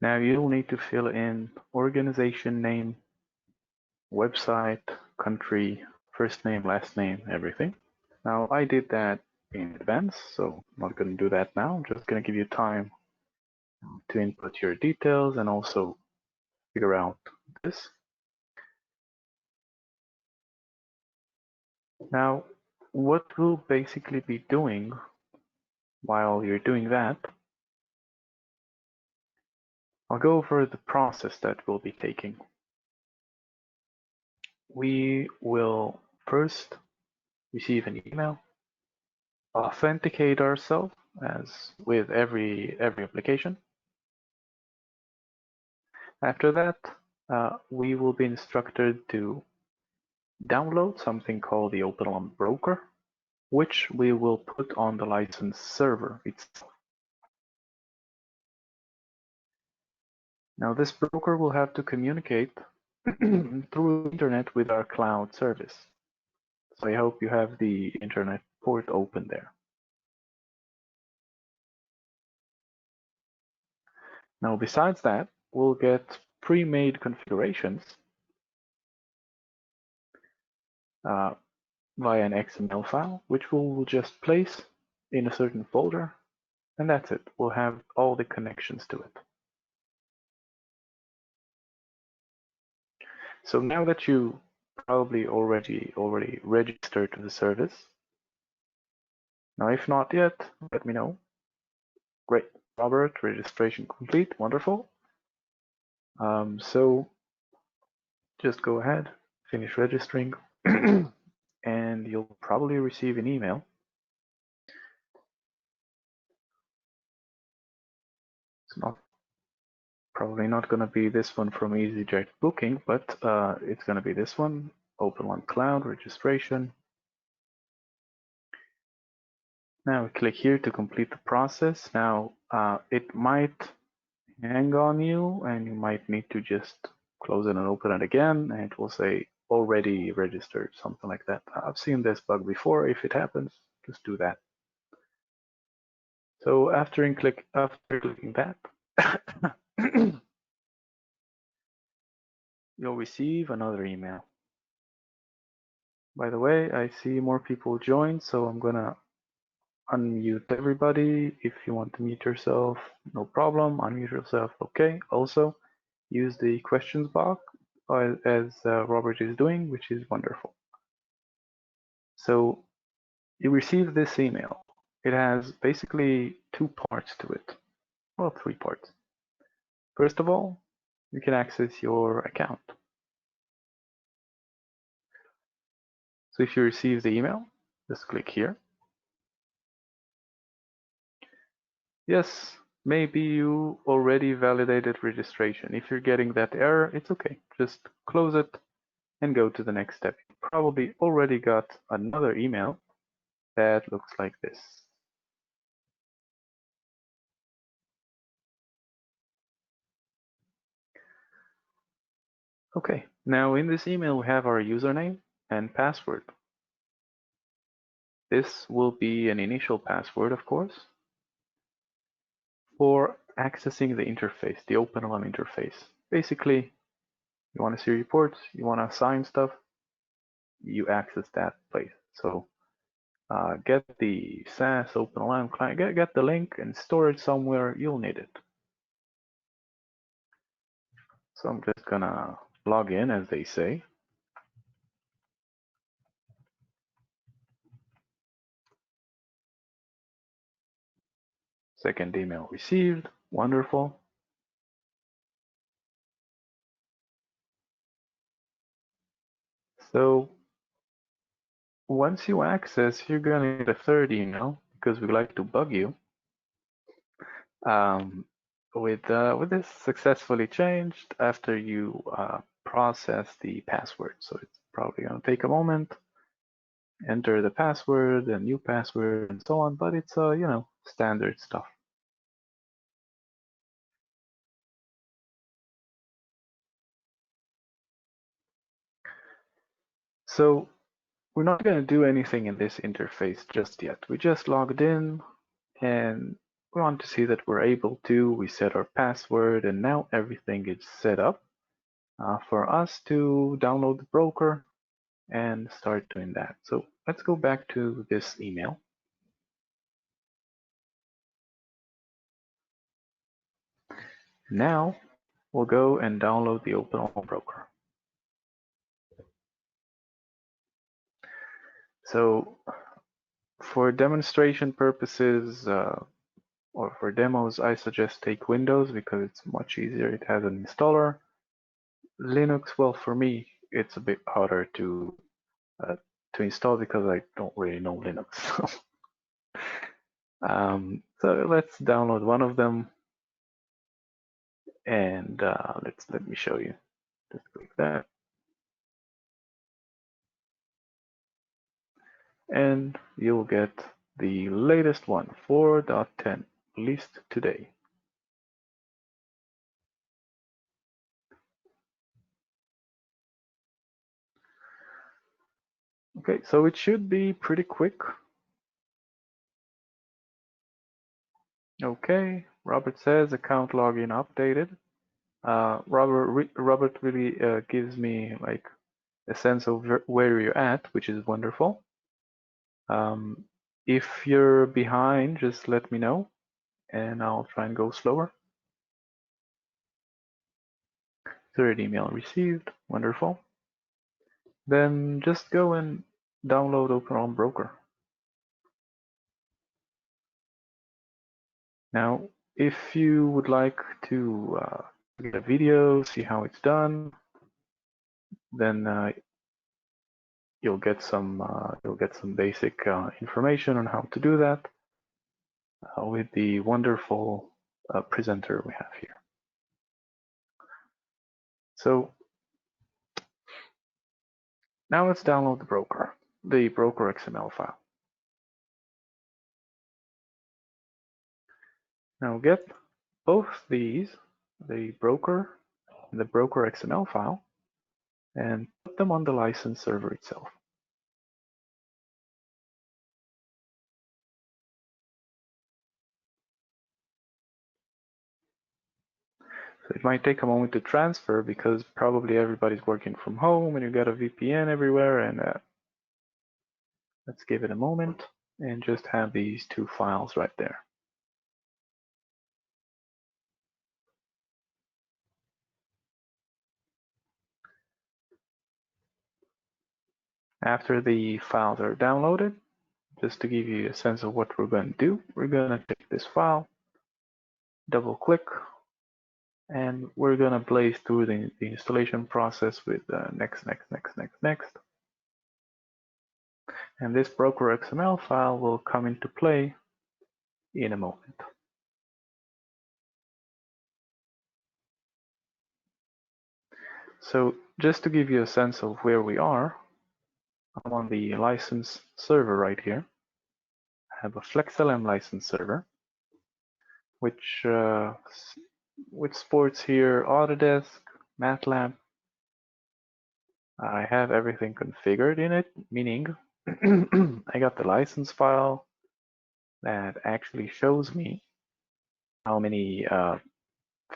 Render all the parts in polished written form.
Now you'll need to fill in organization name, website, country, first name, last name, everything. Now I did that in advance, so I'm not going to do that now. I'm just going to give you time to input your details and also figure out this. Now, what we'll basically be doing while you're doing that, I'll go over the process that we'll be taking. We will first receive an email, authenticate ourselves as with every application. After that, we will be instructed to download something called the OpenLM broker, which we will put on the license server itself. Now this broker will have to communicate through the internet with our cloud service. So I hope you have the internet port open there. Now besides that, we'll get pre-made configurations via an XML file, which we'll just place in a certain folder, and that's it. We'll have all the connections to it. So now that you probably already registered to the service, now if not yet, let me know. Great, Robert, registration complete, wonderful. So just go ahead, finish registering, and you'll probably receive an email. It's probably not going to be this one from EasyJet Booking, but it's going to be this one, OpenLM Cloud registration. Now click here to complete the process. Now it might hang on you and you might need to just close it and open it again, and it will say already registered, something like that. I've seen this bug before. If it happens, just do that. So after clicking that, you'll receive another email. By the way, I see more people joined, so I'm gonna unmute everybody. If you want to mute yourself, no problem, unmute yourself, okay. Also, use the questions box as Robert is doing, which is wonderful. So you receive this email. It has basically two parts to it, well, three parts. First of all, you can access your account. So if you receive the email, just click here. Yes, maybe you already validated registration. If you're getting that error, it's okay. Just close it and go to the next step. You probably already got another email that looks like this. Okay, now in this email we have our username and password. This will be an initial password, of course, for accessing the interface, the OpenLM interface. Basically, you want to see reports, you want to assign stuff, you access that place. So get the SaaS OpenLM client, get the link and store it somewhere. You'll need it. So I'm just gonna log in, as they say. Second email received, wonderful. So once you access, you're gonna get a third email because we like to bug you. With this successfully changed after you process the password. So it's probably gonna take a moment. Enter the password, a new password, and so on. But it's you know, standard stuff. So we're not going to do anything in this interface just yet. We just logged in, and we want to see that we're able to. We set our password, and now everything is set up for us to download the broker and start doing that. So let's go back to this email. Now we'll go and download the OpenLM broker. So for demonstration purposes or for demos, I suggest take Windows because it's much easier. It has an installer. Linux, well, for me, it's a bit harder to install because I don't really know Linux. So let's download one of them, and let me show you. Just click that, and you'll get the latest one, 4.10, released today. Okay, so it should be pretty quick. Okay, Robert says account login updated. Robert really gives me like a sense of where you're at, which is wonderful. If you're behind, just let me know and I'll try and go slower. Third email received, wonderful. Then just go and download OpenLM Broker. Now, if you would like to get a video, see how it's done, then you'll get some basic information on how to do that with the wonderful presenter we have here. So now let's download the broker XML file. Now get both these, the broker and the broker XML file, and put them on the license server itself. So it might take a moment to transfer because probably everybody's working from home and you got a VPN everywhere, and let's give it a moment and just have these two files right there. After the files are downloaded, just to give you a sense of what we're going to do, we're going to take this file, double click, and we're going to blaze through the installation process with next. And this broker XML file will come into play in a moment. So just to give you a sense of where we are, I'm on the license server right here. I have a FlexLM license server, which sports here Autodesk, MATLAB. I have everything configured in it, meaning I got the license file that actually shows me how many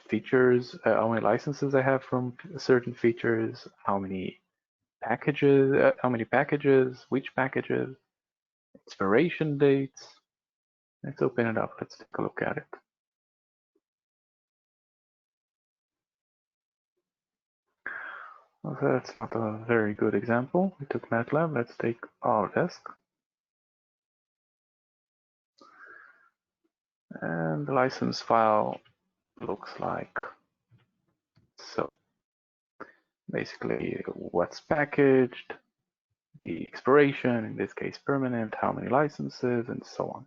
features, how many licenses I have from certain features, how many packages, which packages, expiration dates. Let's open it up. Let's take a look at it. Well, that's not a very good example. We took MATLAB. Let's take Autodesk. And the license file looks like so. Basically, what's packaged, the expiration, in this case permanent, how many licenses, and so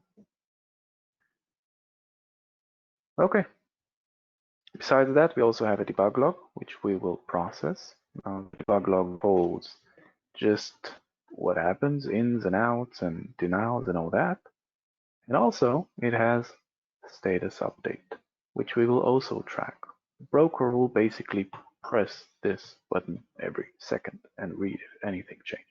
on. Okay. Besides that, we also have a debug log, which we will process. The debug log holds just what happens, ins and outs and denials and all that. And also, it has status update, which we will also track. The broker will basically press this button every second and read if anything changed.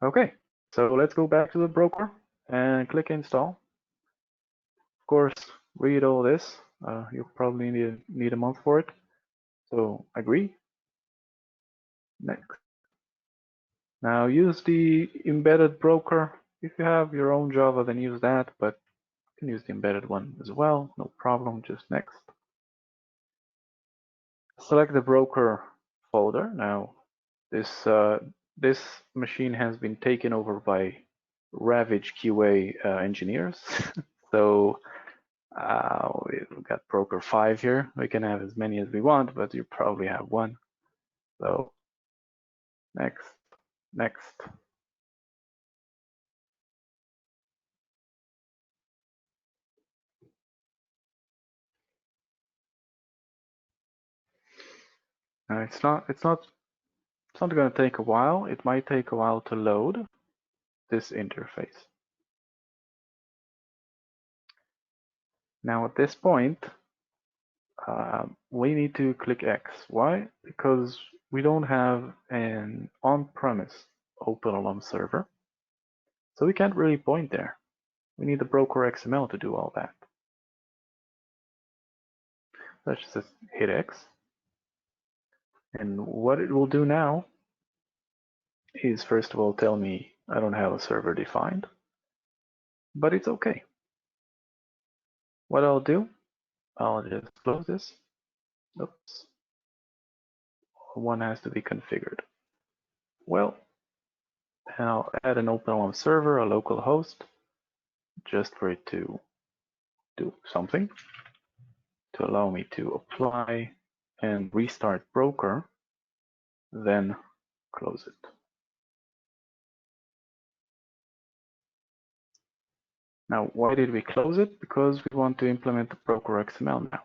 Okay, so let's go back to the broker and click install. Of course, read all this. You'll probably need a month for it. So agree. Next. Now use the embedded broker. If you have your own Java, then use that, but you can use the embedded one as well. No problem, just next. Select the broker folder. Now this machine has been taken over by Ravage QA engineers. So we've got broker 5 here. We can have as many as we want, but you probably have one. So next. It's not going to take a while. It might take a while to load this interface. Now at this point, we need to click X. Why? Because we don't have an on-premise OpenLM server, so we can't really point there. We need the broker XML to do all that. Let's just hit X. And what it will do now is, first of all, tell me I don't have a server defined, but it's okay. What I'll do, I'll just close this. Oops. One has to be configured. Well, I'll add an OpenLM server, a local host, just for it to do something, to allow me to apply and restart broker, then close it. Now, why did we close it? Because we want to implement the broker XML now.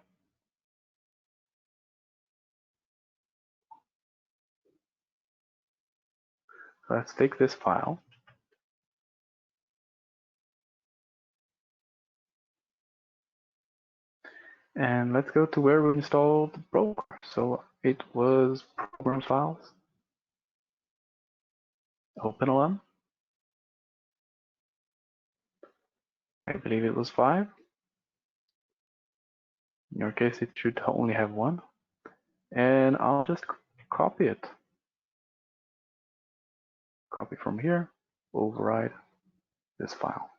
Let's take this file and let's go to where we installed the broker. So it was program files, OpenLM. I believe it was 5. In your case, it should only have 1. And I'll just copy it. Copy from here, override this file.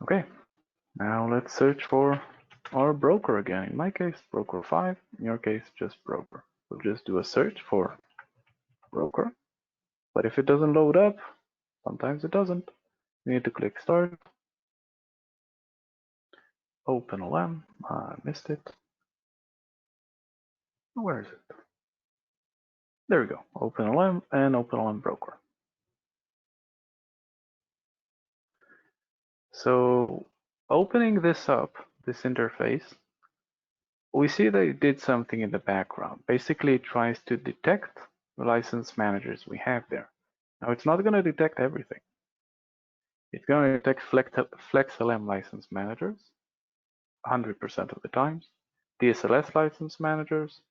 Okay, now let's search for our broker again. In my case, broker 5. In your case, just broker. We'll just do a search for broker. But if it doesn't load up, sometimes it doesn't, we need to click start. OpenLM, I missed it. Where is it? There we go, OpenLM and OpenLM broker. So opening this up, this interface, we see that it did something in the background. Basically, it tries to detect the license managers we have there. Now, it's not going to detect everything. It's going to detect FlexLM license managers 100% of the times, DSLS license managers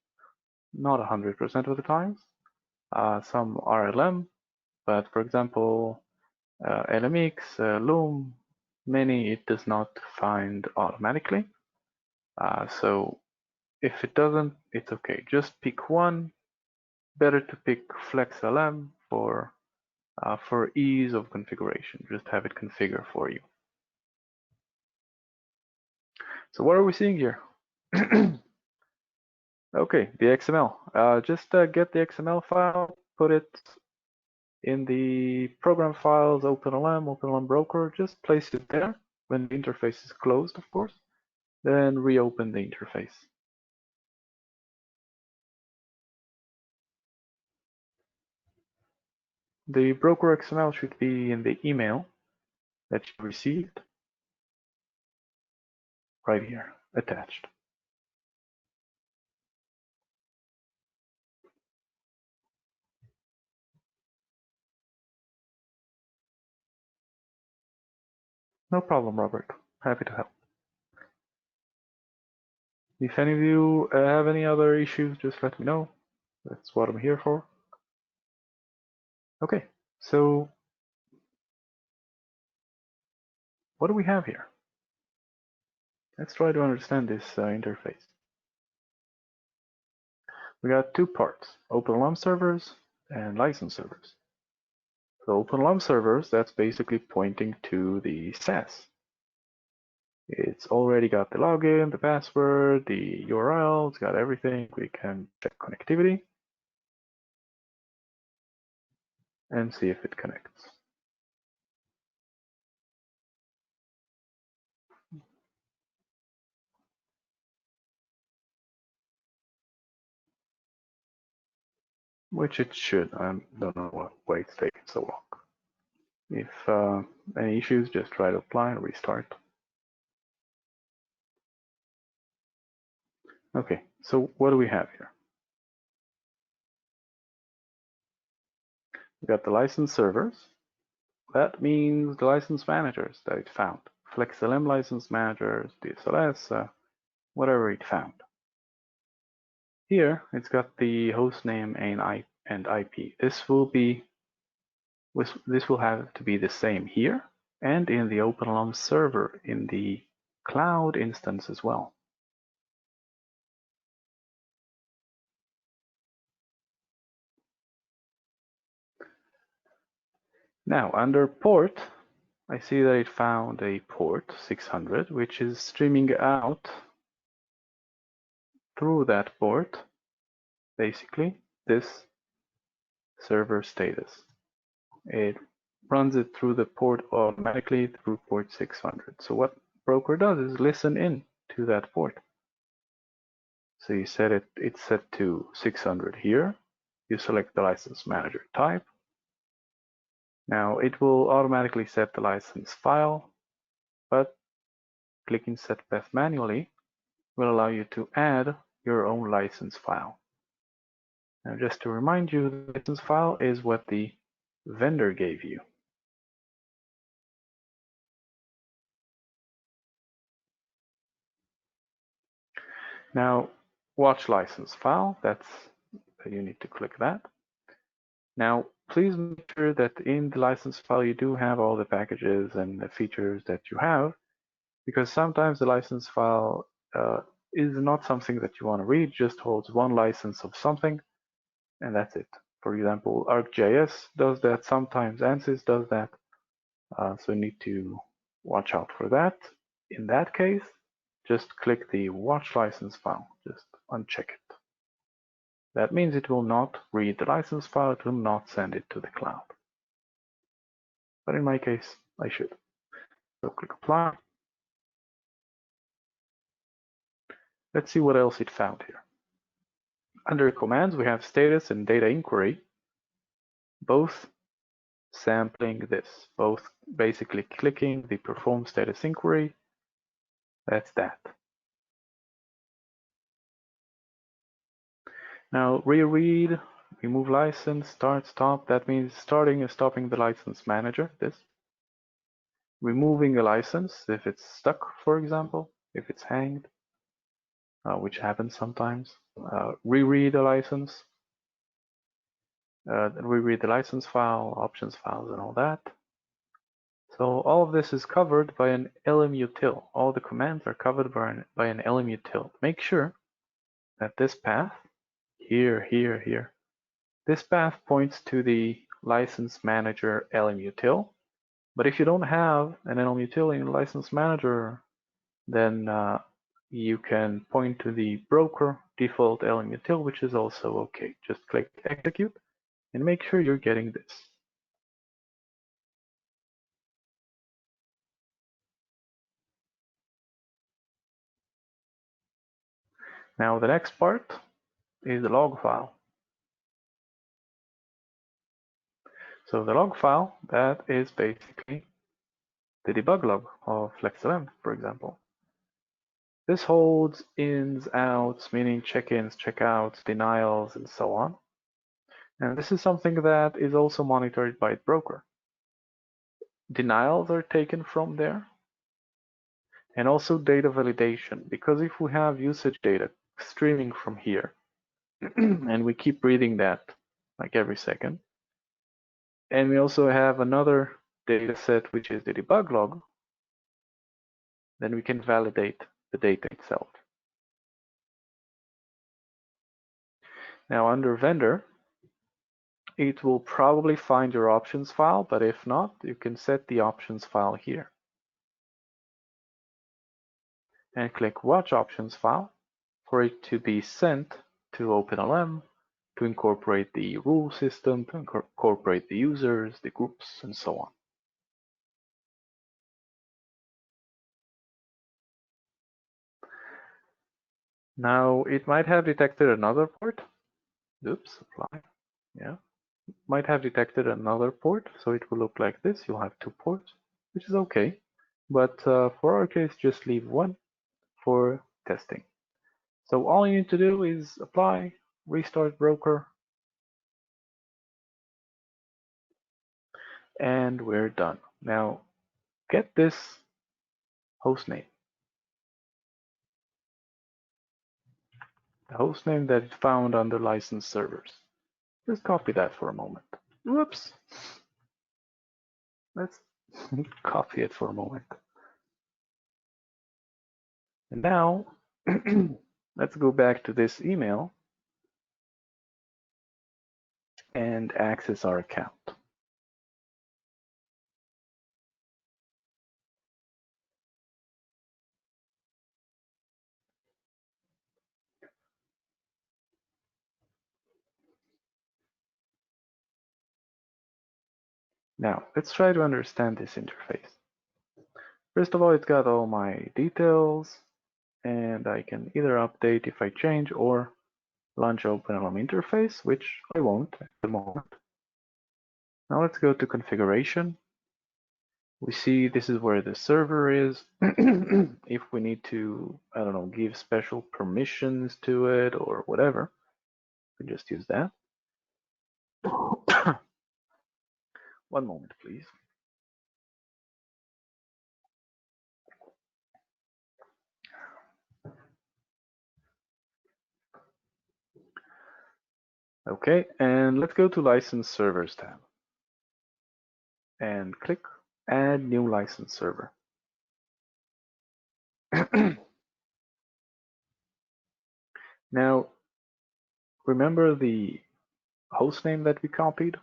not 100% of the times, some RLM, but for example, LMX, Loom, many it does not find automatically. So if it doesn't, it's okay. Just pick one. Better to pick FlexLM for ease of configuration. Just have it configure for you. So what are we seeing here? Okay, the XML. Just get the XML file, put it in the program files, OpenLM broker. Just place it there when the interface is closed, of course. Then reopen the interface. The broker XML should be in the email that you received right here, attached. No problem, Robert. Happy to help. If any of you have any other issues, just let me know. That's what I'm here for. Okay, so what do we have here? Let's try to understand this interface. We got two parts, OpenLM servers and license servers. So OpenLM servers, that's basically pointing to the SaaS. It's already got the login, the password, the URL, it's got everything. We can check connectivity and see if it connects. Which it should. I don't know why it's taking so long. If any issues, just try to apply and restart. Okay, so what do we have here? We got the license servers. That means the license managers that it found. FlexLM license managers, DSLS, whatever it found. Here, it's got the host name and IP. This will have to be the same here and in the OpenLM server in the cloud instance as well. Now, under port, I see that it found a port 600, which is streaming out through that port, basically, this server status. It runs it through the port automatically through port 600. So what broker does is listen in to that port. So you set it's set to 600 here. You select the license manager type. Now it will automatically set the license file, but clicking set path manually will allow you to add your own license file. Now just to remind you, the license file is what the vendor gave you. Now watch license file, you need to click that. Now please make sure that in the license file you do have all the packages and the features that you have, because sometimes the license file is not something that you want to read, just holds one license of something, and that's it. For example, ArcGIS does that, sometimes ANSYS does that, so you need to watch out for that. In that case, just click the watch license file, just uncheck it. That means it will not read the license file, it will not send it to the cloud. But in my case, I should. So click apply. Let's see what else it found here. Under commands, we have status and data inquiry, both sampling this, both basically clicking the perform status inquiry. That's that. Now reread, remove license, start, stop. That means starting and stopping the license manager, this. Removing a license if it's stuck, for example, if it's hanged, which happens sometimes. Reread a license, reread the license file, options files, and all that. So all of this is covered by an LMUtil. All the commands are covered by an LMUtil. Make sure that this path, here, this path points to the license manager LMUtil. But if you don't have an LMUtil in license manager, then you can point to the broker default LMUtil, which is also okay. Just click execute and make sure you're getting this. Now the next part is the log file. So the log file, that is basically the debug log of FlexLM, for example. This holds ins, outs, meaning check-ins, check-outs, denials, and so on. And this is something that is also monitored by the broker. Denials are taken from there, and also data validation, because if we have usage data streaming from here, and we keep reading that like every second, And we also have another data set, which is the debug log. Then we can validate the data itself. Now under vendor, it will probably find your options file, but if not, you can set the options file here. And click Watch Options File for it to be sent to OpenLM to incorporate the rule system, to incorporate the users, the groups, and so on. Now, it might have detected another port. Oops, apply. Yeah. Might have detected another port, so it will look like this. You'll have 2 ports, which is okay. But for our case, just leave 1 for testing. So all you need to do is apply, restart broker, and we're done. Now, get this hostname. The hostname that it found under licensed servers. Just copy that for a moment. Whoops. Let's copy it for a moment. And now, let's go back to this email and access our account. Now, let's try to understand this interface. First of all, it's got all my details, and I can either update if I change or launch OpenLM interface, which I won't at the moment. Now let's go to configuration. We see this is where the server is. If we need to, I don't know, give special permissions to it or whatever, we can just use that. One moment, please. Okay, and let's go to License Servers tab and click Add New License Server. Now, remember the host name that we copied?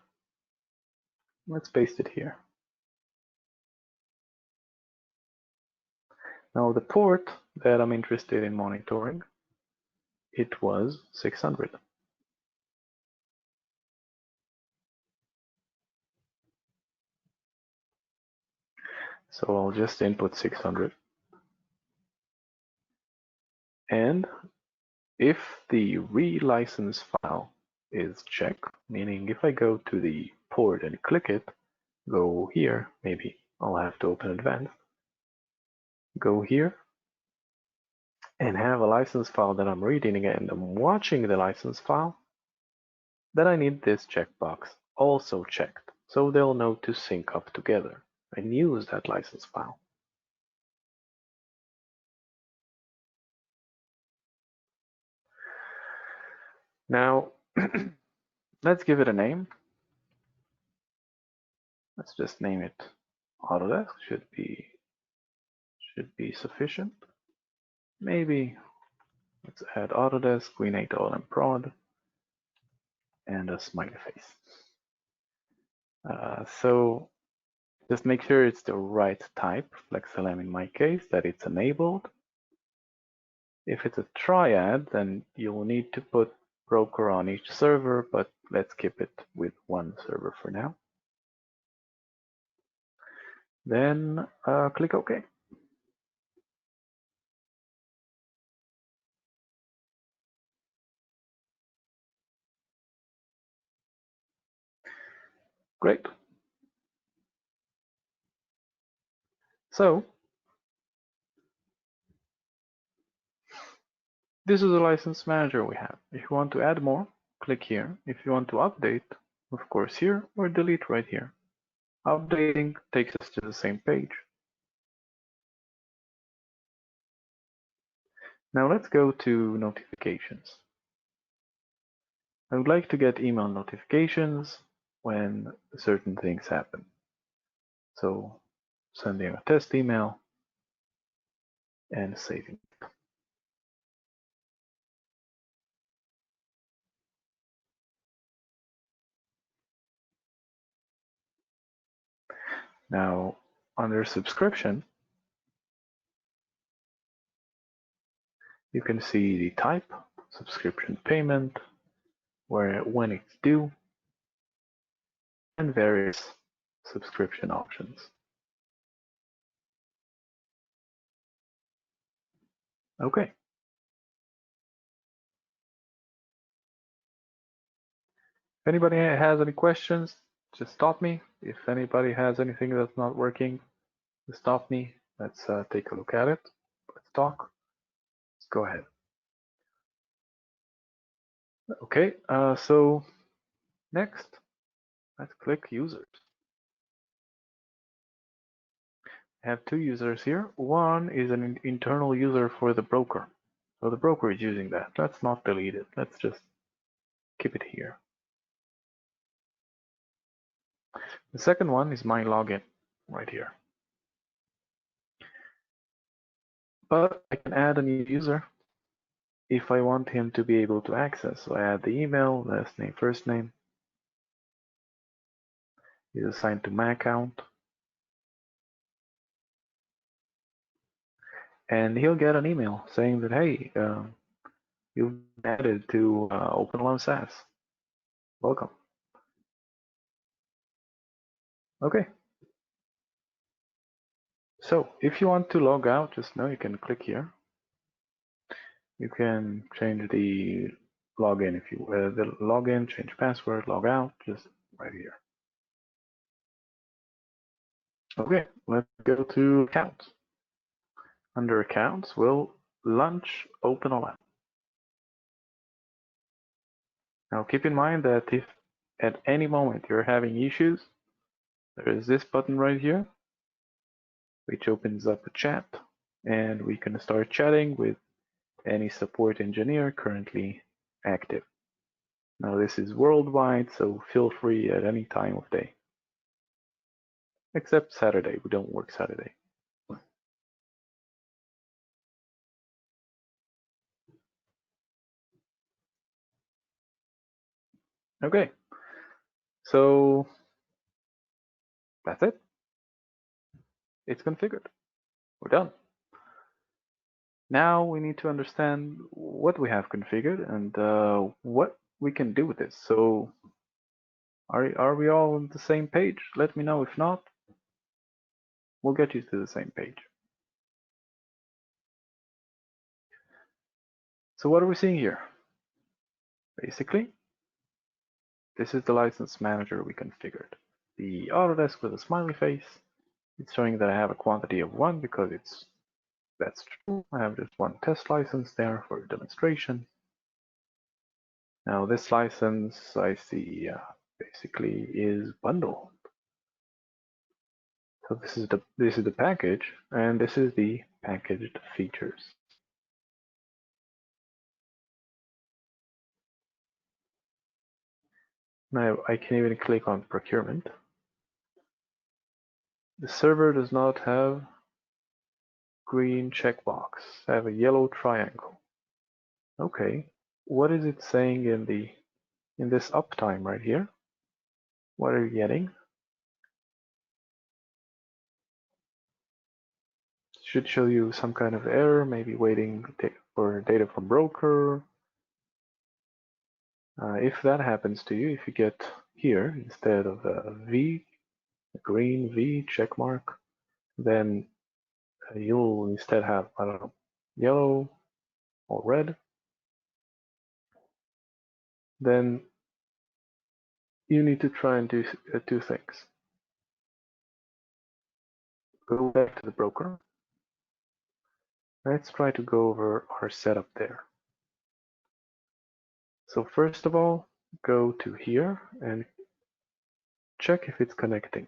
Let's paste it here. Now, the port that I'm interested in monitoring, it was 600. So I'll just input 600. And if the relicense file is checked, meaning if I go to the port and click it, go here, maybe I'll have to open advanced, go here, and have a license file that I'm reading and I'm watching the license file, then I need this checkbox also checked, so they'll know to sync up together and use that license file. Now, let's give it a name. Let's just name it Autodesk. Should be sufficient. Maybe let's add Autodesk, rename OpenLM prod, and a smiley face. So just make sure it's the right type, FlexLM in my case, that it's enabled. If it's a triad, then you'll need to put broker on each server, but let's keep it with 1 server for now. Then click OK. Great. So this is the license manager we have. If you want to add more, click here. If you want to update, of course here, or delete right here. Updating takes us to the same page. Now let's go to notifications. I would like to get email notifications when certain things happen. So sending a test email and saving. Now, under subscription, you can see the type, subscription payment, when it's due, and various subscription options. Okay. If anybody has any questions, just stop me. If anybody has anything that's not working, just stop me. Let's take a look at it. Let's talk. Let's go ahead. Okay, so next, let's click users. I have two users here. One is an internal user for the broker. So the broker is using that. Let's not delete it. Let's just keep it here. The second one is my login right here. But I can add a new user if I want him to be able to access. So I add the email, last name, first name. He's assigned to my account. And he'll get an email saying that, hey, you've been added to OpenLM SaaS. Welcome. Okay. So if you want to log out, just know you can click here. You can change the login if you the login, change password, log out, just right here. Okay, let's go to accounts. Under accounts, we'll launch OpenLM. Now keep in mind that if at any moment you're having issues, there is this button right here, which opens up a chat, and we can start chatting with any support engineer currently active. Now this is worldwide, so feel free at any time of day. Except Saturday, we don't work Saturday. Okay, so that's it. It's configured. We're done. Now we need to understand what we have configured and what we can do with this. So are we all on the same page? Let me know. If not, we'll get you to the same page. So what are we seeing here? Basically, this is the license manager we configured. The Autodesk with a smiley face. It's showing that I have a quantity of 1 because that's true. I have just one test license there for demonstration. Now this license I see basically is bundle. So this is the package, and this is the packaged features. Now I can even click on procurement. The server does not have green checkbox. I have a yellow triangle. Okay, what is it saying in this uptime right here? What are you getting? Should show you some kind of error, maybe waiting for data from broker. If that happens to you, if you get here instead of a V, a green V check mark, then you'll instead have, I don't know, yellow or red. Then you need to try and do two things. Go back to the broker. Let's try to go over our setup there. So first of all, go to here and check if it's connecting.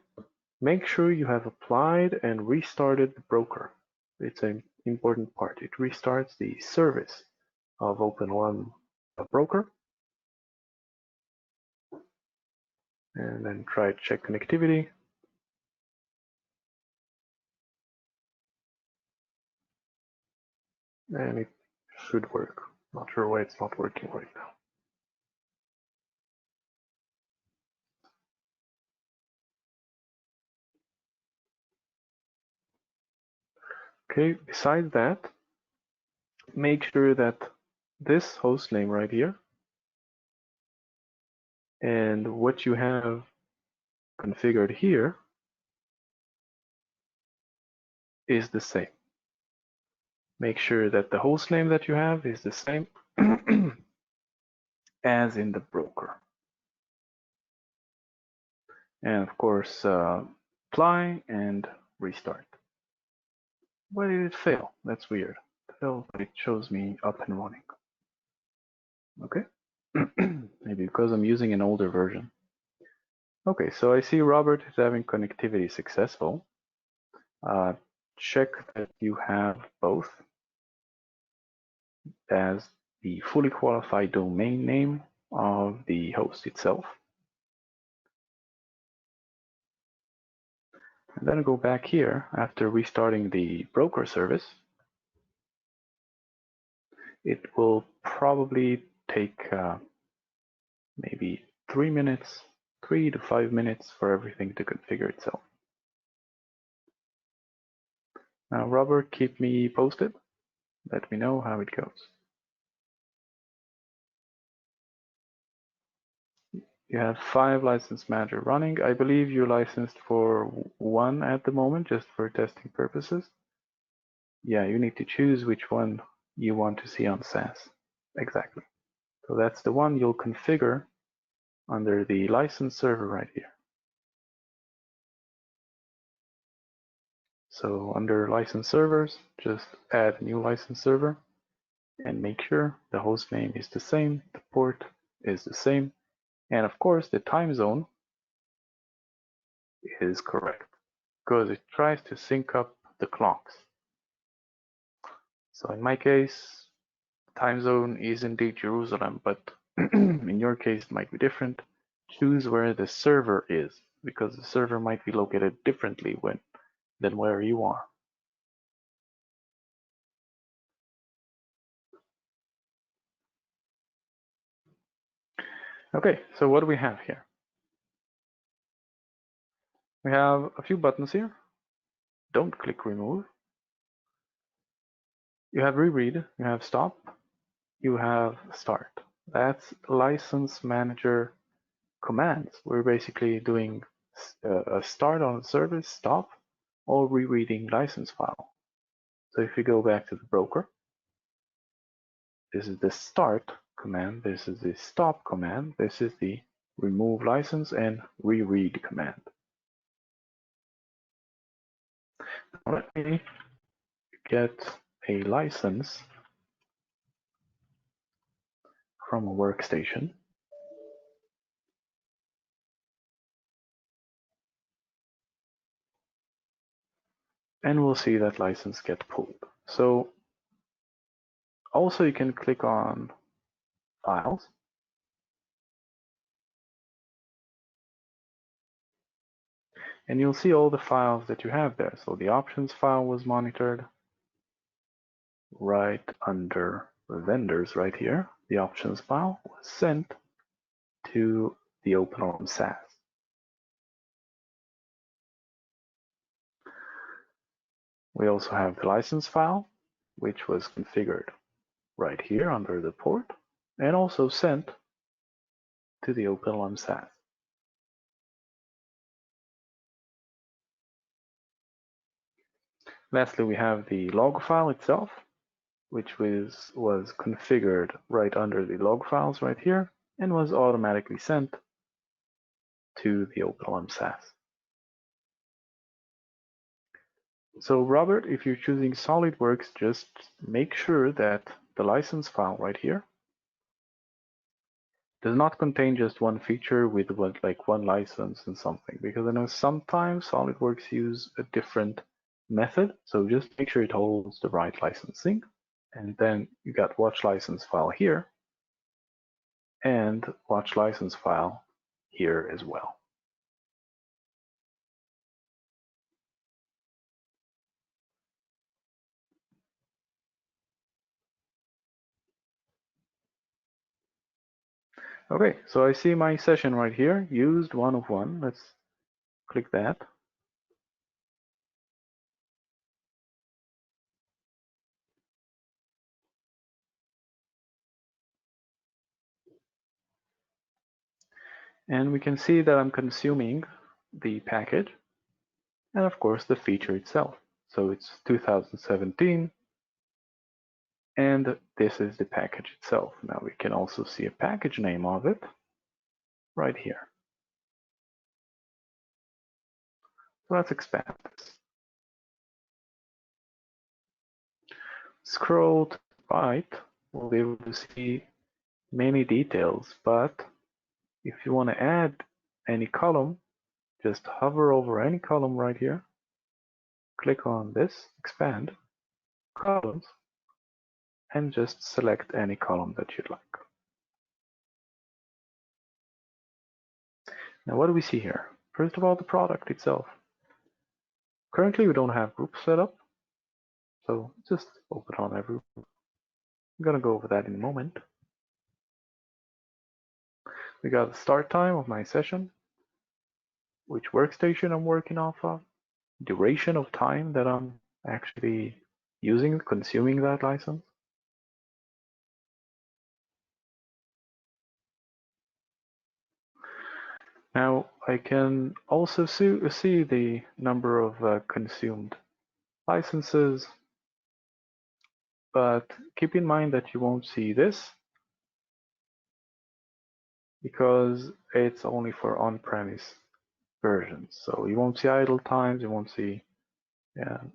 Make sure you have applied and restarted the broker. It's an important part. It restarts the service of OpenLM broker. and then try to check connectivity. And it should work. Not sure why it's not working right now. Okay, besides that, make sure that this host name right here and what you have configured here is the same. Make sure that the host name that you have is the same as in the broker. And of course, apply and restart. Why did it fail? That's weird. It failed, but it shows me up and running. Okay, maybe because I'm using an older version. Okay, so I see Robert is having connectivity successful. Check that you have both as the fully qualified domain name of the host itself. And then go back here after restarting the broker service. It will probably take maybe 3 minutes, 3 to 5 minutes for everything to configure itself. Now, Robert, keep me posted. Let me know how it goes. You have 5 license manager running. I believe you're licensed for 1 at the moment, just for testing purposes. Yeah, you need to choose which one you want to see on SaaS. Exactly. So that's the one you'll configure under the license server right here. So under license servers, just add a new license server and make sure the host name is the same, the port is the same, and of course the time zone is correct because it tries to sync up the clocks. So in my case, time zone is indeed Jerusalem, but in your case it might be different. Choose where the server is because the server might be located differently than where you are. Okay, so what do we have here? We have a few buttons here. Don't click remove. You have reread, you have stop, you have start. That's license manager commands. We're basically doing a start on the service, stop, or rereading license file. So if you go back to the broker, this is the start command, this is the stop command, this is the remove license and reread command. Let me get a license from a workstation. And we'll see that license get pulled. So also you can click on files. And you'll see all the files that you have there. So the options file was monitored right under the vendors right here. The options file was sent to the OpenLM SaaS. We also have the license file, which was configured right here under the port and also sent to the OpenLM SaaS. Lastly, we have the log file itself, which was configured right under the log files right here and was automatically sent to the OpenLM SaaS. So Robert, if you're choosing SolidWorks, just make sure that the license file right here does not contain just one feature with one license and something, because I know sometimes SolidWorks use a different method. So just make sure it holds the right licensing. And then you got watch license file here and watch license file here as well. Okay, so I see my session right here, used 1 of 1. Let's click that. And we can see that I'm consuming the package and of course the feature itself. So it's 2017 and this is the package itself. Now we can also see a package name of it right here. So let's expand this. Scroll to the right, we'll be able to see many details, but if you want to add any column, just hover over any column right here, click on this, expand, columns, and just select any column that you'd like. Now what do we see here? First of all, the product itself. Currently we don't have groups set up, so just OpenLM everyone. I'm gonna go over that in a moment. We got the start time of my session, which workstation I'm working off of, duration of time that I'm actually using, consuming that license. Now I can also see the number of consumed licenses, but keep in mind that you won't see this because it's only for on-premise versions. So you won't see idle times, you won't see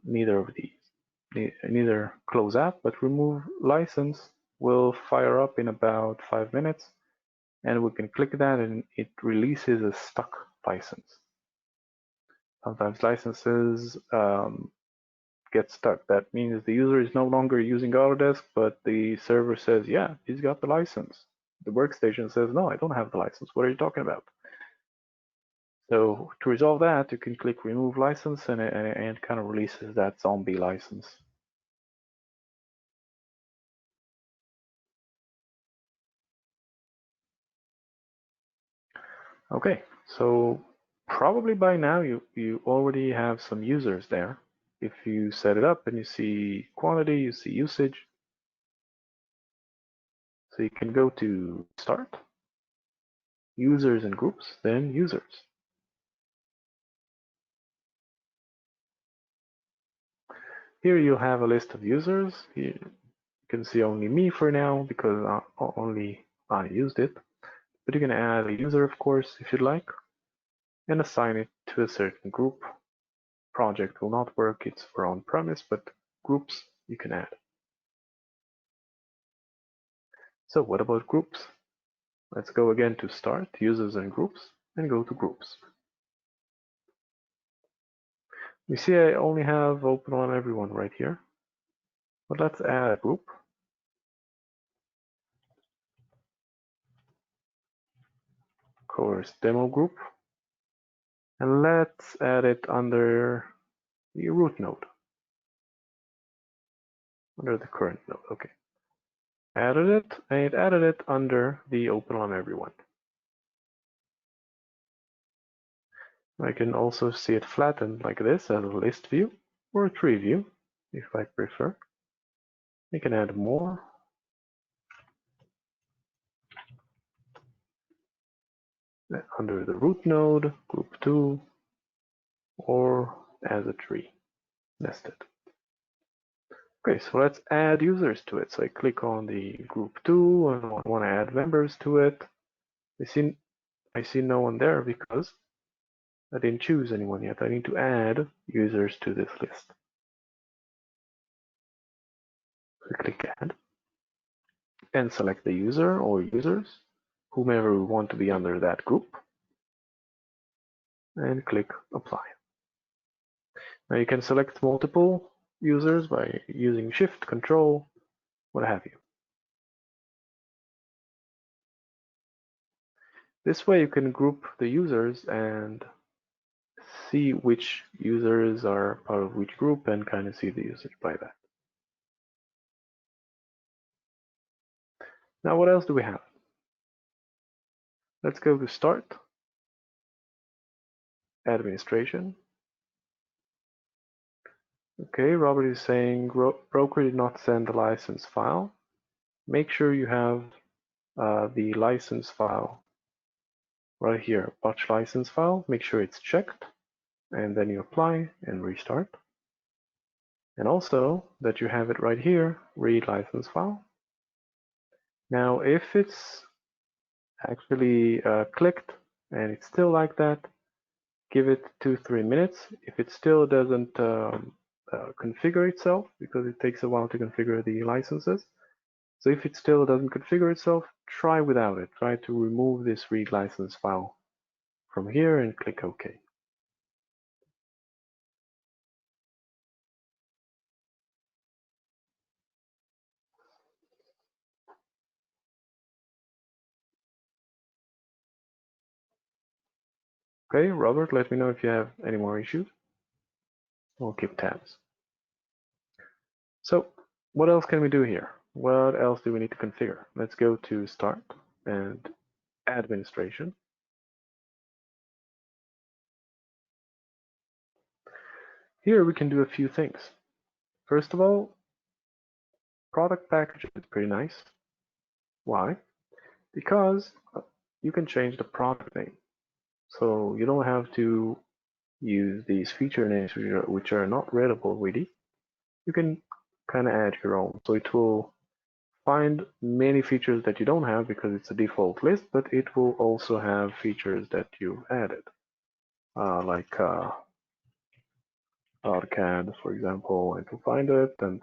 neither of these, neither close app, but remove license will fire up in about 5 minutes, and we can click that and it releases a stuck license. Sometimes licenses get stuck. That means the user is no longer using Autodesk, but the server says, yeah, he's got the license. The workstation says, no, I don't have the license. What are you talking about? So to resolve that, you can click remove license and it kind of releases that zombie license. Okay, so probably by now you already have some users there. If you set it up and you see quantity, you see usage. So you can go to start, users and groups, then users. Here you have a list of users. You can see only me for now because only I used it. But you can add a user, of course, if you'd like, and assign it to a certain group. Project will not work, it's for on-premise, but groups you can add. So what about groups? Let's go again to start, users and groups, and go to groups. We see I only have OpenLM everyone right here, but let's add a group. Course demo group, and let's add it under the root node, under the current node. Okay, added it, and it added it under the OpenLM everyone. I can also see it flattened like this as a list view or a tree view if I prefer. I can add more. Under the root node, group 2, or as a tree, nested. Okay, so let's add users to it. So I click on the group 2 and I want to add members to it. I see no one there because I didn't choose anyone yet. I need to add users to this list. So click add and select the user or users, whomever we want to be under that group, and click apply. Now you can select multiple users by using Shift, Control, what have you. This way you can group the users and see which users are part of which group and kind of see the usage by that. Now what else do we have? Let's go to Start, Administration. Okay, Robert is saying broker did not send the license file. Make sure you have the license file right here, patch license file. Make sure it's checked, and then you apply and restart. And also that you have it right here, read license file. Now, if it's actually clicked and it's still like that, give it 2-3 minutes. If it still doesn't configure itself, because it takes a while to configure the licenses, so if it still doesn't configure itself, try without it. Try to remove this read license file from here and click OK. Okay, Robert, let me know if you have any more issues. We'll keep tabs. So what else can we do here? What else do we need to configure? Let's go to Start and Administration. Here we can do a few things. First of all, product package is pretty nice. Why? Because you can change the product name. So you don't have to use these feature names which are not readable really. You can kind of add your own. So it will find many features that you don't have because it's a default list, but it will also have features that you've added, like AutoCAD, for example. It will find it, and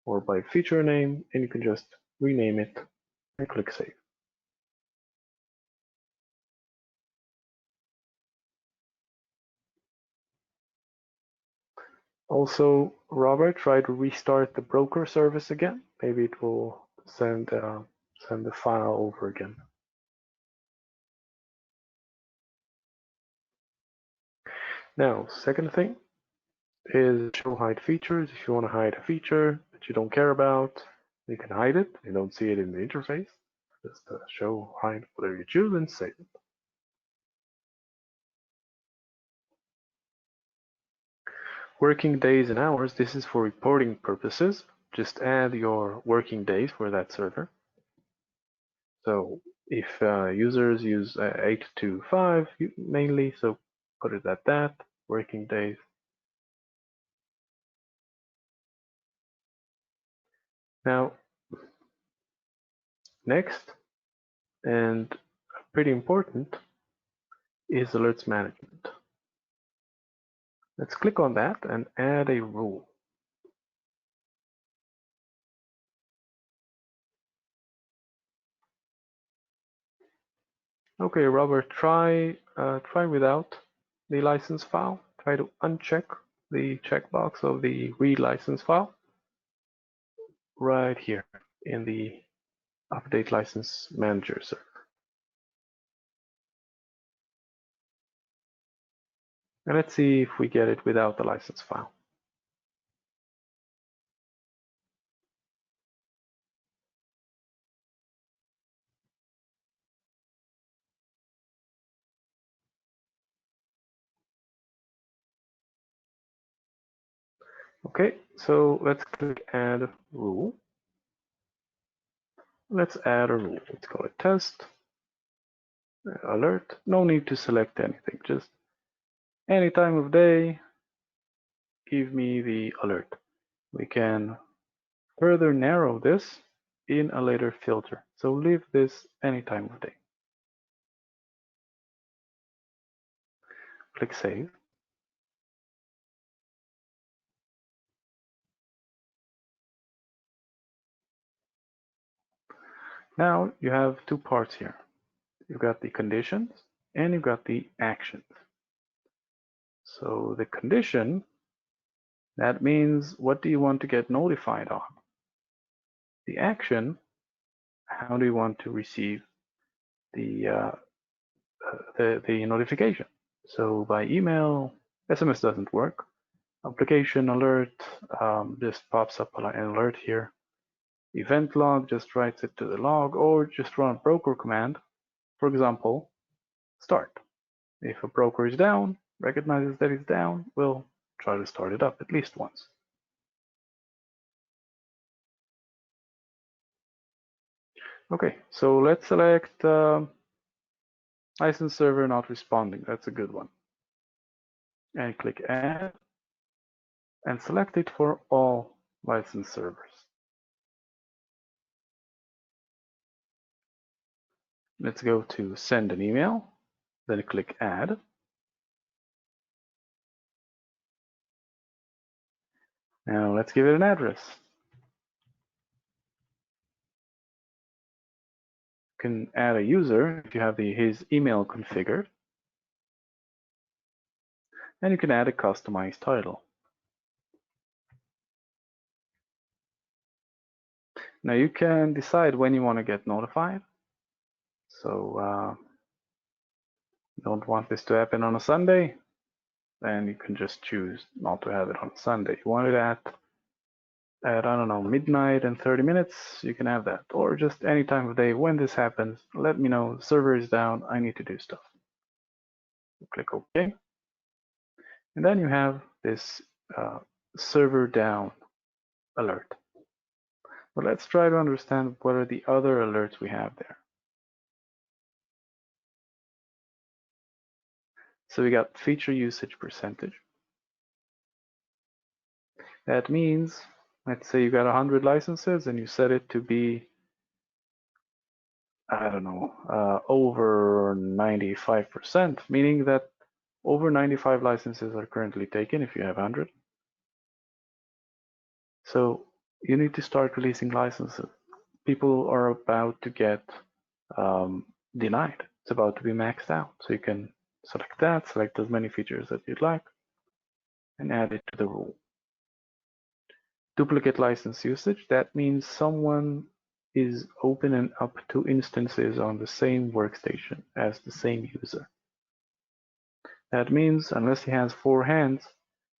or by feature name, and you can just rename it and click Save. Also, Robert, try to restart the broker service again. Maybe it will send the file over again. Now, second thing is show hide features. If you want to hide a feature that you don't care about, you can hide it. You don't see it in the interface. Just show hide whatever you choose and save it. Working days and hours. This is for reporting purposes. Just add your working days for that server. So if users use 8 to 5 mainly, so put it at that, working days. Now, next, and pretty important, is alerts management. Let's click on that and add a rule. Okay, Robert, try without the license file. Try to uncheck the checkbox of the read license file right here in the update license manager server. And let's see if we get it without the license file. Okay, so let's click add rule. Let's add a rule. Let's call it test alert. No need to select anything, just any time of day, give me the alert. We can further narrow this in a later filter. So leave this any time of day. Click save. Now you have two parts here. You've got the conditions and you've got the actions. So the condition, that means what do you want to get notified on? The action, how do you want to receive the notification? So by email, SMS doesn't work. Application alert just pops up an alert here. Event log just writes it to the log, or just run a broker command. For example, start. If a broker is down, recognizes that it's down, we'll try to start it up at least once. Okay, so let's select license server not responding. That's a good one. And click Add and select it for all license servers. Let's go to Send an email, then click Add. Now let's give it an address. You can add a user if you have his email configured. And you can add a customized title. Now you can decide when you want to get notified. So you don't want this to happen on a Sunday, then you can just choose not to have it on a Sunday. You want it at I don't know, midnight and 30 minutes, you can have that. Or just any time of day when this happens, let me know, the server is down, I need to do stuff. Click OK. And then you have this server down alert. But let's try to understand what are the other alerts we have there. So we got feature usage percentage. That means, let's say you got 100 licenses and you set it to be, I don't know, over 95%, meaning that over 95 licenses are currently taken if you have 100. So you need to start releasing licenses. People are about to get denied. It's about to be maxed out. So you can select that, select as many features that you'd like, and add it to the rule. Duplicate license usage, that means someone is opening up two instances on the same workstation as the same user. That means unless he has 4 hands,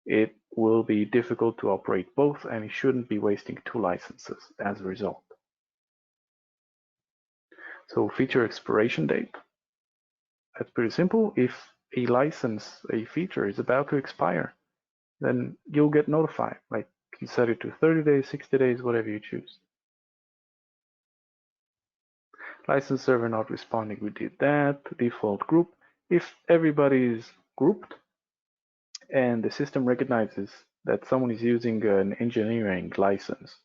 it will be difficult to operate both, and he shouldn't be wasting 2 licenses as a result. So feature expiration date, that's pretty simple. If a license, a feature is about to expire, then you'll get notified. Like you set it to 30 days, 60 days, whatever you choose. License server not responding, we did that. Default group, if everybody is grouped and the system recognizes that someone is using an engineering license,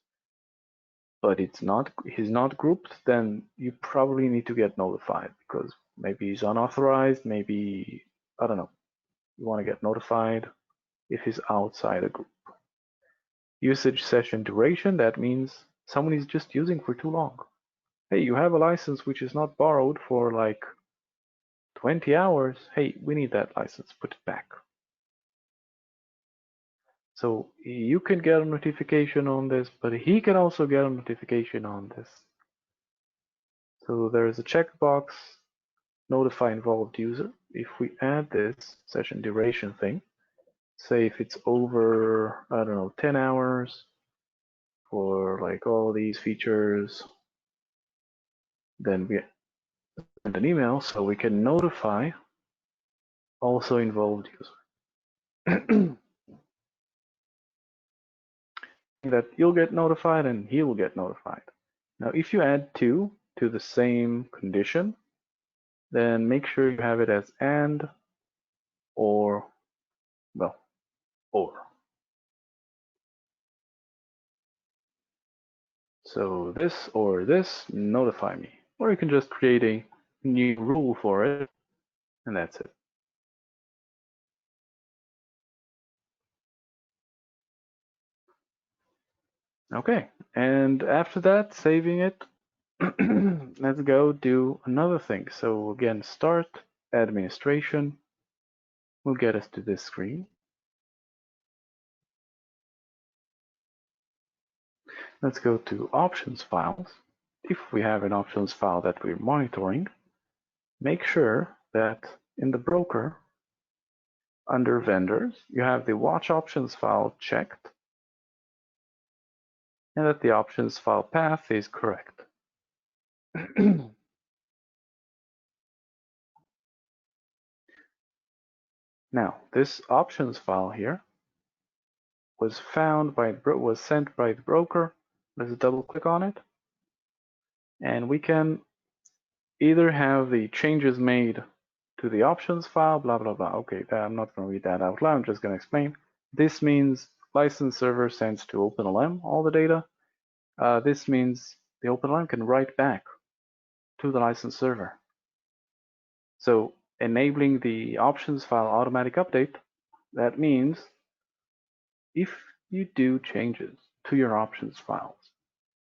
but he's not grouped, then you probably need to get notified because maybe he's unauthorized, maybe, I don't know, you want to get notified if he's outside a group. Usage session duration, that means someone is just using for too long. Hey, you have a license which is not borrowed for like 20 hours. Hey, we need that license, put it back. So you can get a notification on this, but he can also get a notification on this. So there is a checkbox, notify involved user. If we add this session duration thing, say if it's over, I don't know, 10 hours for like all these features, then we send an email so we can notify also involved user. That you'll get notified and he will get notified. Now, if you add 2 to the same condition, then make sure you have it as and or, well, or. So this or this, notify me. Or you can just create a new rule for it, and that's it. Okay, and after that, saving it, let's go do another thing. So again, start administration will get us to this screen. Let's go to options files. If we have an options file that we're monitoring, make sure that in the broker, under vendors, you have the watch options file checked and that the options file path is correct. Now, this options file here was sent by the broker. Let's double click on it. And we can either have the changes made to the options file, blah, blah, blah. Okay, I'm not going to read that out loud. I'm just going to explain. This means license server sends to OpenLM all the data. This means the OpenLM can write back to the license server. So enabling the options file automatic update, that means if you do changes to your options files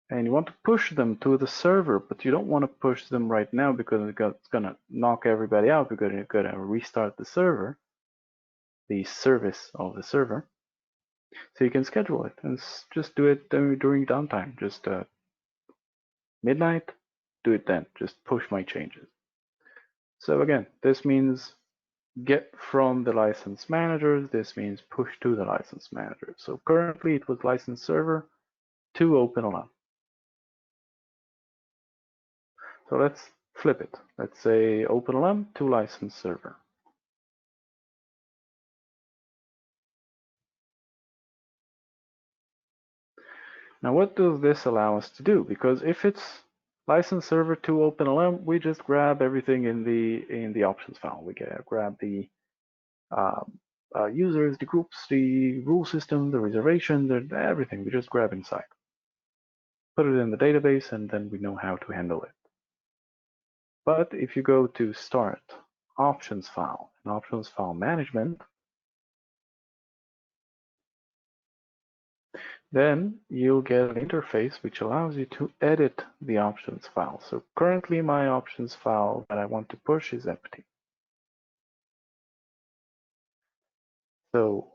and you want to push them to the server, but you don't want to push them right now because it's going to knock everybody out because you're going to restart the server, the service of the server. So you can schedule it and just do it during downtime. Just midnight, do it then. Just push my changes. So again, this means get from the license managers. This means push to the license manager. So currently it was license server to OpenLM. So let's flip it. Let's say OpenLM to license server. Now what does this allow us to do? Because if it's license server to OpenLM, we just grab everything in the options file. We grab the users, the groups, the rule system, the reservation, everything. We just grab inside. Put it in the database, and then we know how to handle it. But if you go to Start, Options File, and Options File Management, then you'll get an interface which allows you to edit the options file. So currently my options file that I want to push is empty. So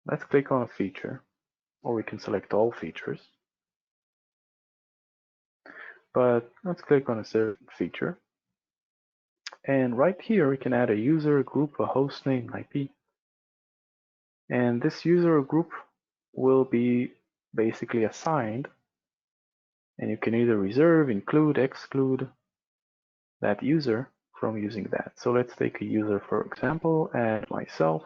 let's click on a feature, or we can select all features. But let's click on a certain feature. And right here, we can add a user, a group, a host name, IP. And this user or group will be basically assigned. And you can either reserve, include, exclude that user from using that. So let's take a user, for example, add myself.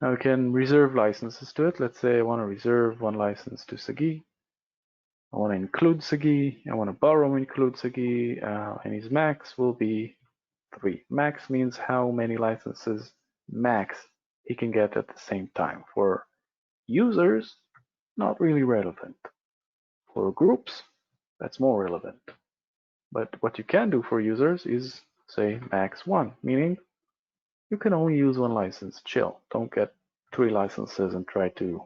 Now we can reserve licenses to it. Let's say I want to reserve one license to Sagi. I want to include Sagi. I want to borrow include Sagi. And his max will be 3. Max means how many licenses max he can get at the same time. For users, not really relevant. For groups, that's more relevant. But what you can do for users is say max 1, meaning you can only use one license. Chill. Don't get 3 licenses and try to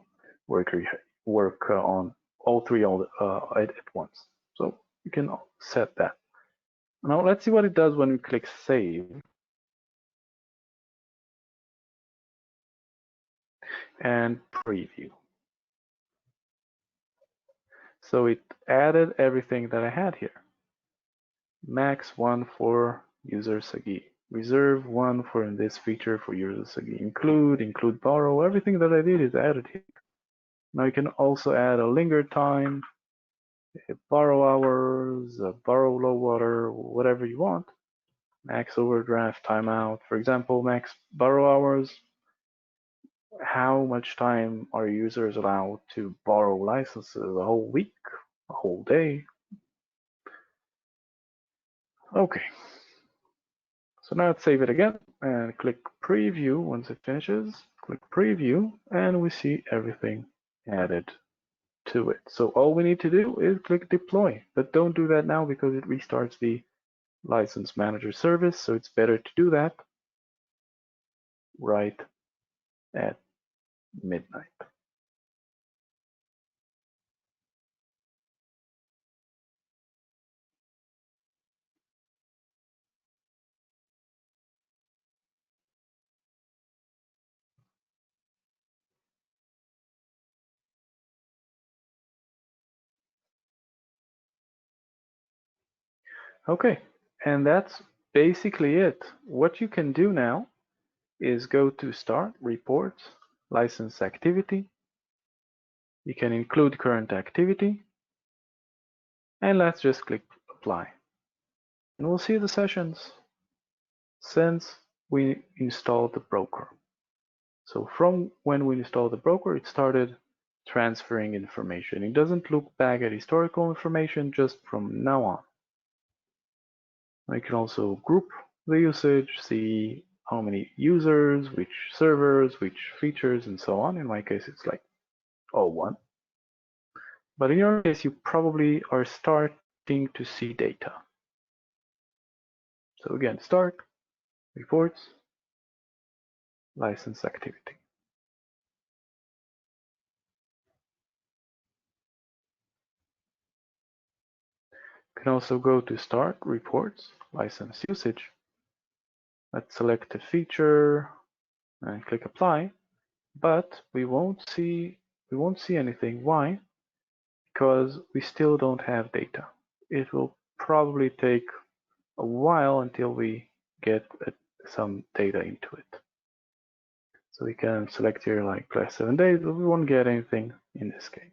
work on all 3 at once. So you can set that. Now let's see what it does when we click Save. And preview. So it added everything that I had here. Max 1 for user Sagi. Reserve 1 for in this feature for user Sagi. Include borrow. Everything that I did is added here. Now you can also add a linger time, borrow hours, borrow low water, whatever you want. Max overdraft timeout. For example, max borrow hours. How much time are users allowed to borrow licenses? A whole week? A whole day? Okay. So now let's save it again and click preview. Once it finishes, click preview, and we see everything added to it. So all we need to do is click deploy, but don't do that now because it restarts the license manager service. So it's better to do that right at midnight. Okay, and that's basically it. What you can do now is go to Start, Reports, License Activity. You can include current activity, and let's just click Apply. And we'll see the sessions. since we installed the broker. So from when we installed the broker, it started transferring information. It doesn't look back at historical information just from now on. I can also group the usage, see how many users, which servers, which features, and so on. In my case, it's like all one. But in your case, you probably are starting to see data. So again, start, reports, license activity. You can also go to start, reports, license usage. Let's select a feature and click apply, but we won't see anything. Why? Because we still don't have data. It will probably take a while until we get some data into it. So we can select here like last 7 days, but we won't get anything in this case.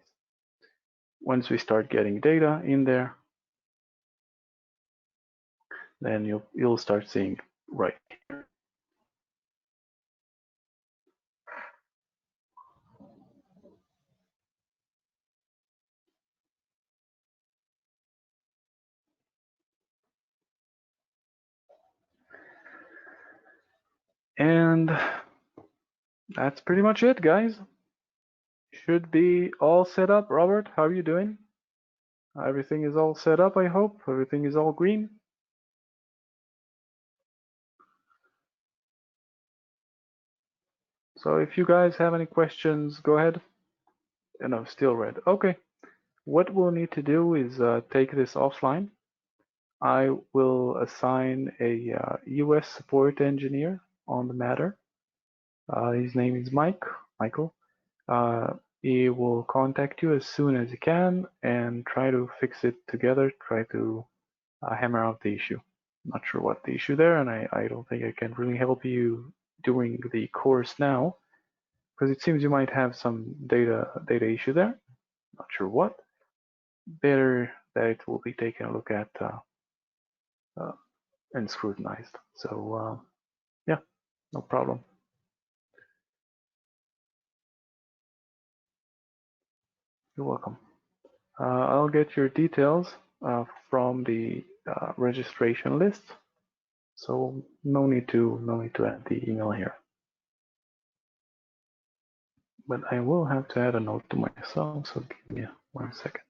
Once we start getting data in there, then you'll start seeing right here. And that's pretty much it, guys. Should be all set up. Robert, how are you doing? Everything is all set up, I hope. Everything is all green. So if you guys have any questions, go ahead. And I'm still red. Okay. What we'll need to do is take this offline. I will assign a US support engineer on the matter. His name is Michael. He will contact you as soon as he can and try to fix it together, try to hammer out the issue. Not sure what the issue there, and I don't think I can really help you during the course now, because it seems you might have some data issue there. Not sure what. Better that it will be taken a look at and scrutinized. So yeah, no problem. You're welcome. I'll get your details from the registration list. So no need to add the email here. But I will have to add a note to myself, so give me 1 second.